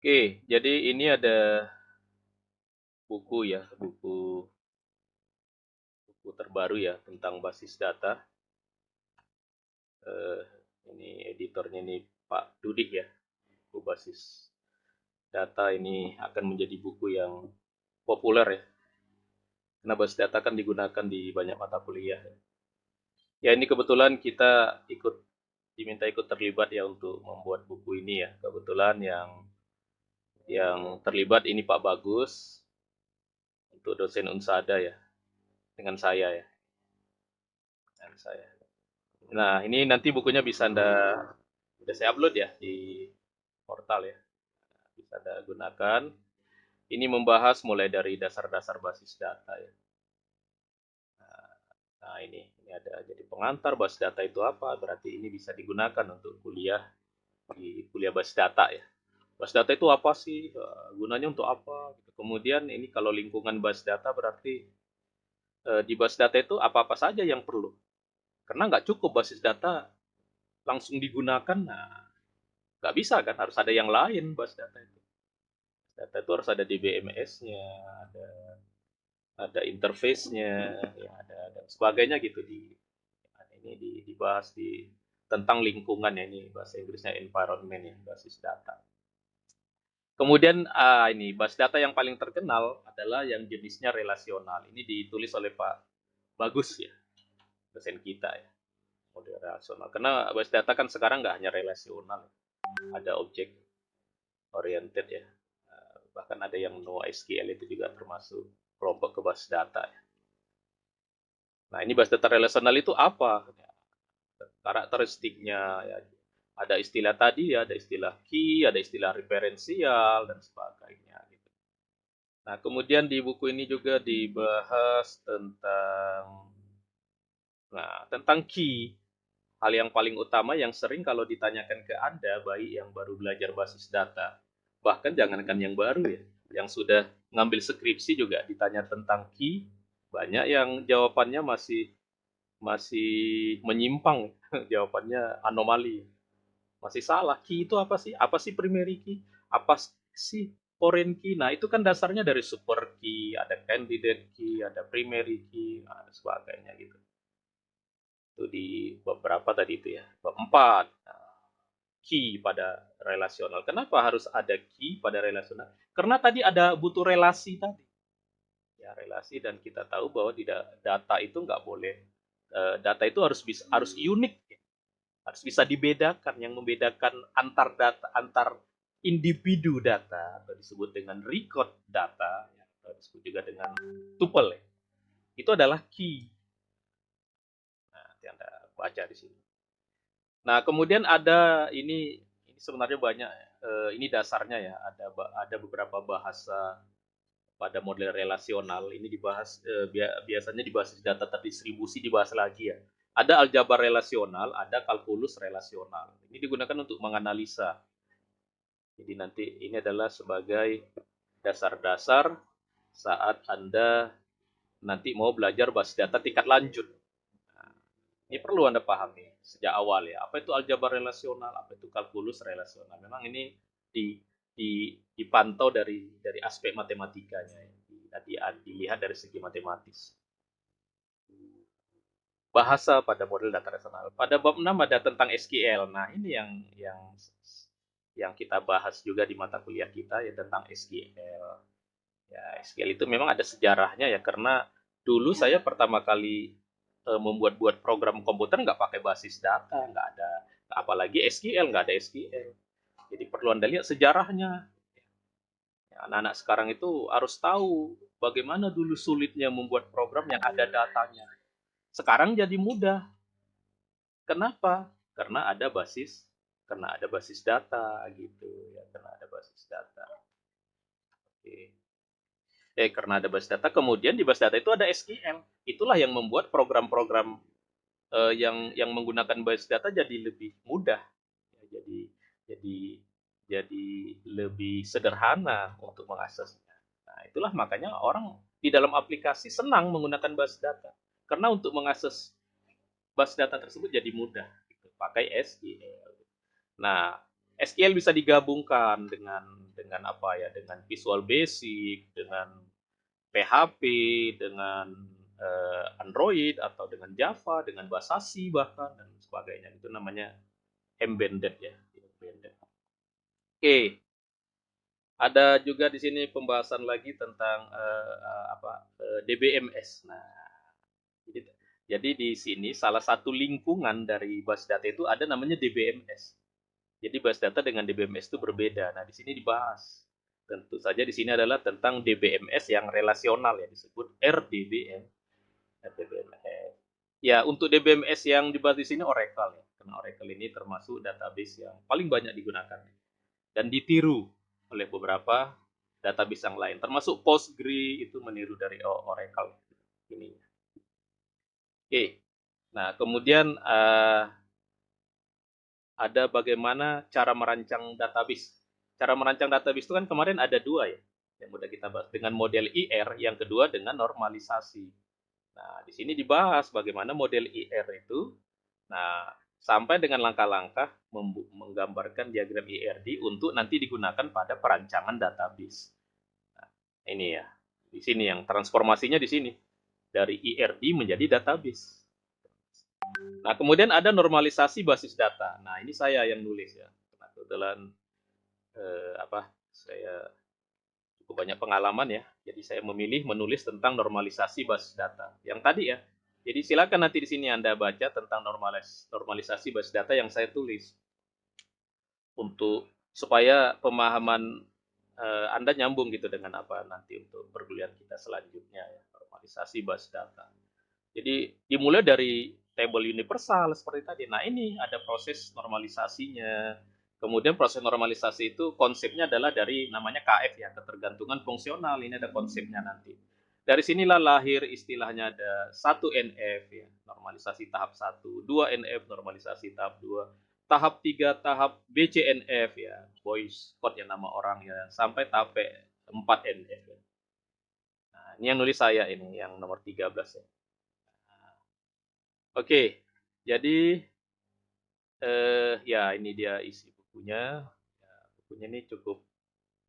Oke, jadi ini ada buku ya, buku terbaru ya tentang basis data. Eh, ini editornya ini Pak Dudik ya. Buku basis data ini akan menjadi buku yang populer ya. Karena basis data kan digunakan di banyak mata kuliah. Ya ini kebetulan kita diminta ikut terlibat ya untuk membuat buku ini ya. Kebetulan yang terlibat ini Pak Bagus untuk dosen Unsada ya, dengan saya ya, dengan saya. Nah, ini nanti bukunya bisa udah saya upload ya di portal ya. Bisa Anda gunakan. Ini membahas mulai dari dasar-dasar basis data ya. Nah, ini ada jadi pengantar basis data itu apa? Berarti ini bisa digunakan untuk kuliah di kuliah basis data ya. Basis data itu apa sih? Gunanya untuk apa? Gitu. Kemudian ini kalau lingkungan basis data berarti di basis data itu apa-apa saja yang perlu. Karena nggak cukup basis data langsung digunakan. Nah, nggak bisa kan? Harus ada yang lain basis data itu. Data itu harus ada DBMS-nya, ada interface-nya, ya ada dan sebagainya gitu dibahas tentang lingkungan ya, ini bahasa Inggrisnya environment ya, basis data. Kemudian ini basis data yang paling terkenal adalah yang jenisnya relasional. Ini ditulis oleh Pak Bagus ya, dosen kita ya, model relasional. Karena basis data kan sekarang nggak hanya relasional, ada objek oriented ya. Bahkan ada yang NoSQL itu juga termasuk kelompok ke basis data ya. Nah, ini basis data relasional itu apa? Karakteristiknya ya. Ada istilah tadi ya, ada istilah key, ada istilah referensial dan sebagainya gitu. Nah, kemudian di buku ini juga dibahas tentang key. Hal yang paling utama yang sering kalau ditanyakan ke Anda, baik yang baru belajar basis data, bahkan jangankan yang baru ya, yang sudah ngambil skripsi juga ditanya tentang key, banyak yang jawabannya masih masih menyimpang, jawabannya anomali, masih salah. Key itu apa sih? Apa sih primary key? Apa sih foreign key? Nah, itu kan dasarnya dari super key, ada candidate key, ada primary key, ada sebagainya gitu. Itu di beberapa tadi itu ya. Bab 4, key pada relasional. Kenapa harus ada key pada relasional? Karena tadi ada butuh relasi tadi. Ya, relasi dan kita tahu bahwa tidak data itu nggak boleh data itu harus unik ya. Harus bisa dibedakan. Yang membedakan antar data antar individu data atau disebut dengan record data ya, atau disebut juga dengan tuple ya. Itu adalah key. Nah, yang Anda baca di sini. Nah, kemudian ada ini sebenarnya banyak ini dasarnya ya, ada beberapa bahasa pada model relasional. Ini dibahas biasanya di basis data terdistribusi dibahas lagi ya. Ada aljabar relasional, ada kalkulus relasional. Ini digunakan untuk menganalisa. Jadi nanti ini adalah sebagai dasar-dasar saat Anda nanti mau belajar basis data tingkat lanjut. Ini perlu Anda pahami sejak awal ya. Apa itu aljabar relasional, apa itu kalkulus relasional. Memang ini dipantau dari aspek matematikanya ya. Dilihat dari segi matematis. Bahasa pada model data relasional. Pada bab 6 ada tentang SQL. Nah, ini yang kita bahas juga di mata kuliah kita ya tentang SQL. Ya, SQL itu memang ada sejarahnya ya karena dulu saya pertama kali membuat program komputer nggak pakai basis data, nggak ada, apalagi SQL, nggak ada SQL. Jadi perlu Anda lihat sejarahnya. Ya, anak-anak sekarang itu harus tahu bagaimana dulu sulitnya membuat program yang ada datanya. Sekarang jadi mudah. Kenapa? Karena ada basis data gitu ya, karena ada basis data. Oke. Karena ada basis data, kemudian di basis data itu ada SQL. Itulah yang membuat program-program yang menggunakan basis data jadi lebih mudah, ya, jadi jadi lebih sederhana untuk mengaksesnya. Nah, itulah makanya orang di dalam aplikasi senang menggunakan basis data karena untuk mengakses basis data tersebut jadi mudah. Gitu, pakai SQL. Nah, SQL bisa digabungkan dengan apa ya, dengan Visual Basic, dengan PHP, dengan Android atau dengan Java, dengan bahasa C bahkan dan sebagainya. Itu namanya embedded ya, embedded. Oke, ada juga di sini pembahasan lagi tentang DBMS. Nah, jadi, jadi di sini salah satu lingkungan dari bus data itu ada namanya DBMS. Jadi bus data dengan DBMS itu berbeda. Nah, di sini dibahas. Tentu saja di sini adalah tentang DBMS yang relasional ya, disebut RDBM. RDBMS. Ya, untuk DBMS yang dibahas di sini Oracle ya. Karena Oracle ini termasuk database yang paling banyak digunakan dan ditiru oleh beberapa database yang lain. Termasuk Postgre itu meniru dari Oracle ini. Oke. Nah, kemudian ada bagaimana cara merancang database. Cara merancang database itu kan kemarin ada dua ya, yang udah kita bahas. Dengan model IR, yang kedua dengan normalisasi. Nah, di sini dibahas bagaimana model IR itu, nah, sampai dengan langkah-langkah menggambarkan diagram IRD untuk nanti digunakan pada perancangan database. Nah, ini ya, di sini yang transformasinya di sini, dari IRD menjadi database. Nah, kemudian ada normalisasi basis data. Nah, ini saya yang nulis ya. Kebetulan saya cukup banyak pengalaman ya. Jadi saya memilih menulis tentang normalisasi basis data. Yang tadi ya. Jadi silakan nanti di sini Anda baca tentang normalisasi basis data yang saya tulis untuk supaya pemahaman Anda nyambung gitu dengan apa nanti untuk perkuliahan kita selanjutnya ya, normalisasi basis data. Jadi dimulai dari table universal seperti tadi. Nah, ini ada proses normalisasinya. Kemudian proses normalisasi itu konsepnya adalah dari namanya KF ya, ketergantungan fungsional. Ini ada konsepnya nanti. Dari sinilah lahir istilahnya ada 1NF ya, normalisasi tahap 1, 2NF normalisasi tahap 2, tahap 3 tahap BCNF ya, voice code ya nama orang ya, sampai tahap 4NF ya. Nah, ini yang nulis saya ini yang nomor 13 ya. Oke, jadi ya ini dia isi bukunya. Ya, bukunya ini cukup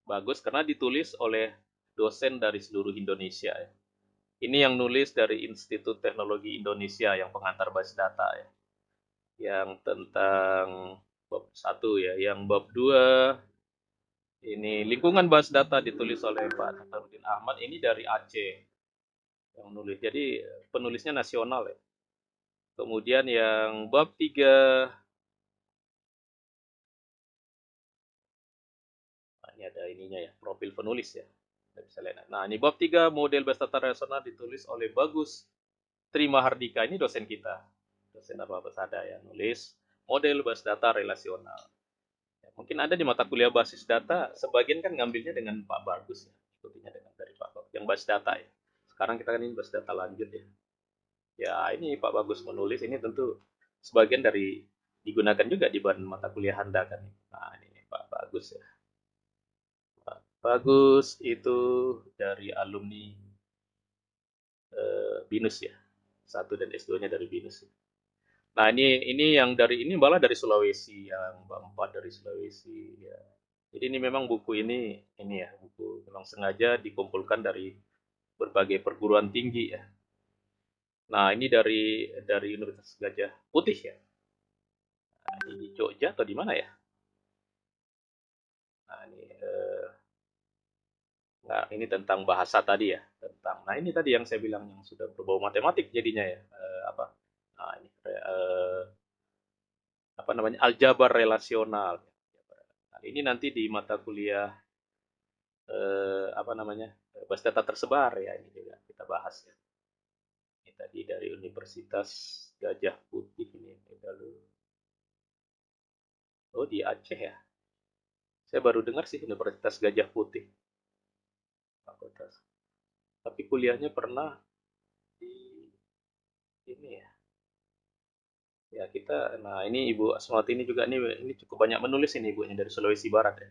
bagus karena ditulis oleh dosen dari seluruh Indonesia ya. Ini yang nulis dari Institut Teknologi Indonesia yang pengantar basis data ya. Yang tentang bab 1 ya, yang bab 2 ini lingkungan basis data ditulis oleh Pak Nasaruddin Ahmad ini dari Aceh yang nulis. Jadi penulisnya nasional ya. Kemudian yang bab 3 ini ada ininya ya, profil penulis ya. Kita bisa lihat. Nah, ini bab 3 model basis data relasional ditulis oleh Bagus Trimahardika, ini dosen kita. Dosen apa ada ya, nulis model basis data relasional. Ya, mungkin ada di mata kuliah basis data, sebagian kan ngambilnya dengan Pak Bagus ya, ikutinya dengan dari Pak Bagus yang basis data ya. Sekarang kita kan ini basis data lanjut ya. Ya, ini Pak Bagus menulis ini tentu sebagian dari digunakan juga di bahan mata kuliah Anda kan. Nah, ini Pak Bagus ya. Bagus itu dari alumni BINUS ya. Satu dan S2-nya dari BINUS. Nah, ini yang dari ini malah dari Sulawesi, yang Mbak dari Sulawesi ya. Jadi ini memang buku ini ya, buku memang sengaja dikumpulkan dari berbagai perguruan tinggi ya. Nah, ini dari Universitas Gajah Putih ya. Nah, ini di Jogja atau di mana ya? Nah, ini nah, ini tentang bahasa tadi ya, tentang. Nah, ini tadi yang saya bilang yang sudah berbau matematik jadinya ya. Apa? Nah, ini apa namanya? Aljabar relasional. Nah, ini nanti di mata kuliah apa namanya? Basis data tersebar ya, ini juga kita bahas ya. Ini tadi dari Universitas Gajah Putih ini. Lalu oh di Aceh ya. Saya baru dengar sih Universitas Gajah Putih. Fakultas. Tapi kuliahnya pernah di ini ya. Ya kita, nah ini Ibu Asmawati ini juga ini cukup banyak menulis ini ibunya dari Sulawesi Barat ya.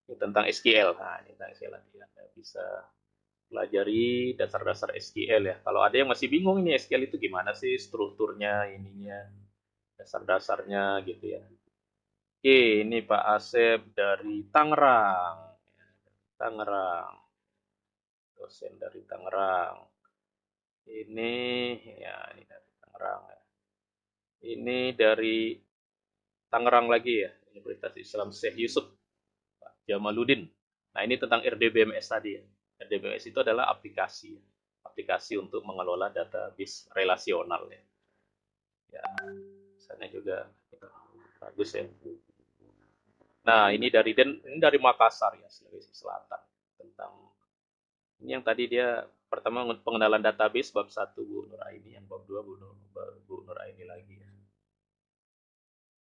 Ini tentang SQL. Nah, ini tentang SQL nanti Anda bisa pelajari dasar-dasar SQL ya. Kalau ada yang masih bingung ini SQL itu gimana sih strukturnya ininya, dasar-dasarnya gitu ya. Oke, ini Pak Asep dari Tangerang. Tangerang, dosen dari Tangerang. Ini ya, ini dari Tangerang ya. Ini dari Tangerang lagi ya, Universitas Islam Syekh Yusuf, Pak Jamaluddin. Nah, ini tentang RDBMS tadi ya. RDBMS itu adalah aplikasi, aplikasi untuk mengelola database relasional ya. Ya, sana juga bagus ya. Nah, ini dari Makassar ya, Sulawesi Selatan. Tentang ini yang tadi dia pertama pengenalan database bab 1 Bu Nur Aini, yang bab 2 Bu Nur Aini lagi ya.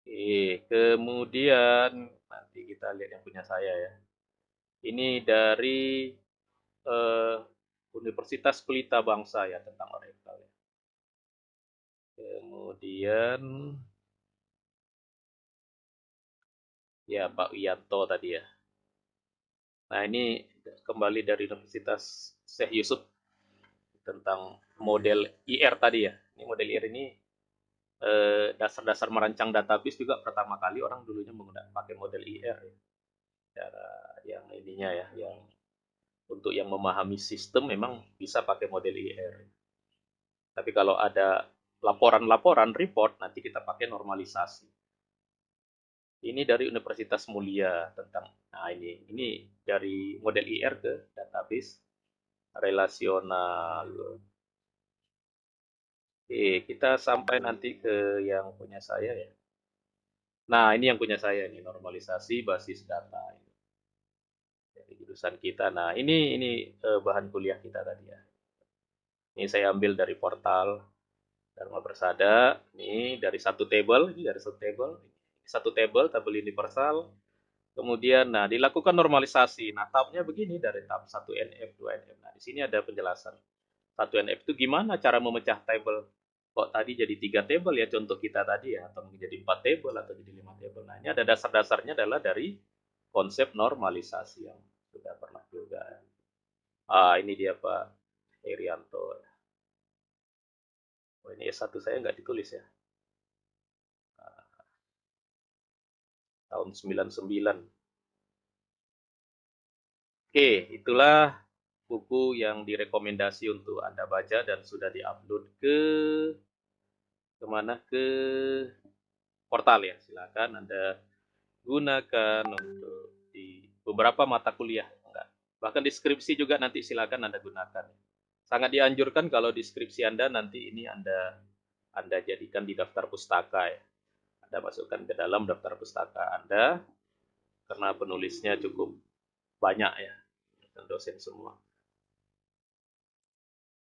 Oke, kemudian nanti kita lihat yang punya saya ya. Ini dari eh, Universitas Pelita Bangsa ya, tentang Oracle ya. Kemudian ya Pak Wiyanto tadi ya. Nah, ini kembali dari Universitas Syekh Yusuf tentang model IR tadi ya. Ini model IR ini dasar-dasar merancang database juga pertama kali orang dulunya menggunakan pakai model IR ya. Cara yang ininya ya, yang untuk yang memahami sistem memang bisa pakai model IR. Tapi kalau ada laporan-laporan report nanti kita pakai normalisasi. Ini dari Universitas Mulia tentang nah ini dari model IR ke database relasional. Oke, kita sampai nanti ke yang punya saya ya. Nah, ini yang punya saya ini normalisasi basis data dari jurusan kita. Nah, ini bahan kuliah kita tadi ya. Ini saya ambil dari portal Dharma Persada. Ini dari satu table, ini dari satu table. Satu table, tabel universal. Kemudian, nah dilakukan normalisasi. Nah, tahapnya begini dari tahap 1 NF, 2 NF. Nah, di sini ada penjelasan. 1 NF itu gimana cara memecah table. Kok tadi jadi 3 table ya contoh kita tadi ya, atau menjadi 4 table atau jadi 5 table. Nah, ini ada dasar-dasarnya adalah dari konsep normalisasi yang sudah pernah juga. Ah, ini dia Pak Herianto. Oh, ini S1 saya nggak ditulis ya. Tahun 99. Oke, itulah buku yang direkomendasi untuk Anda baca dan sudah diupload kemana? Ke portal ya. Silakan Anda gunakan untuk di beberapa mata kuliah. Enggak. Bahkan deskripsi juga nanti silakan Anda gunakan. Sangat dianjurkan kalau deskripsi Anda nanti ini Anda jadikan di daftar pustaka ya. Anda masukkan ke dalam daftar pustaka Anda karena penulisnya cukup banyak ya, dan dosen semua.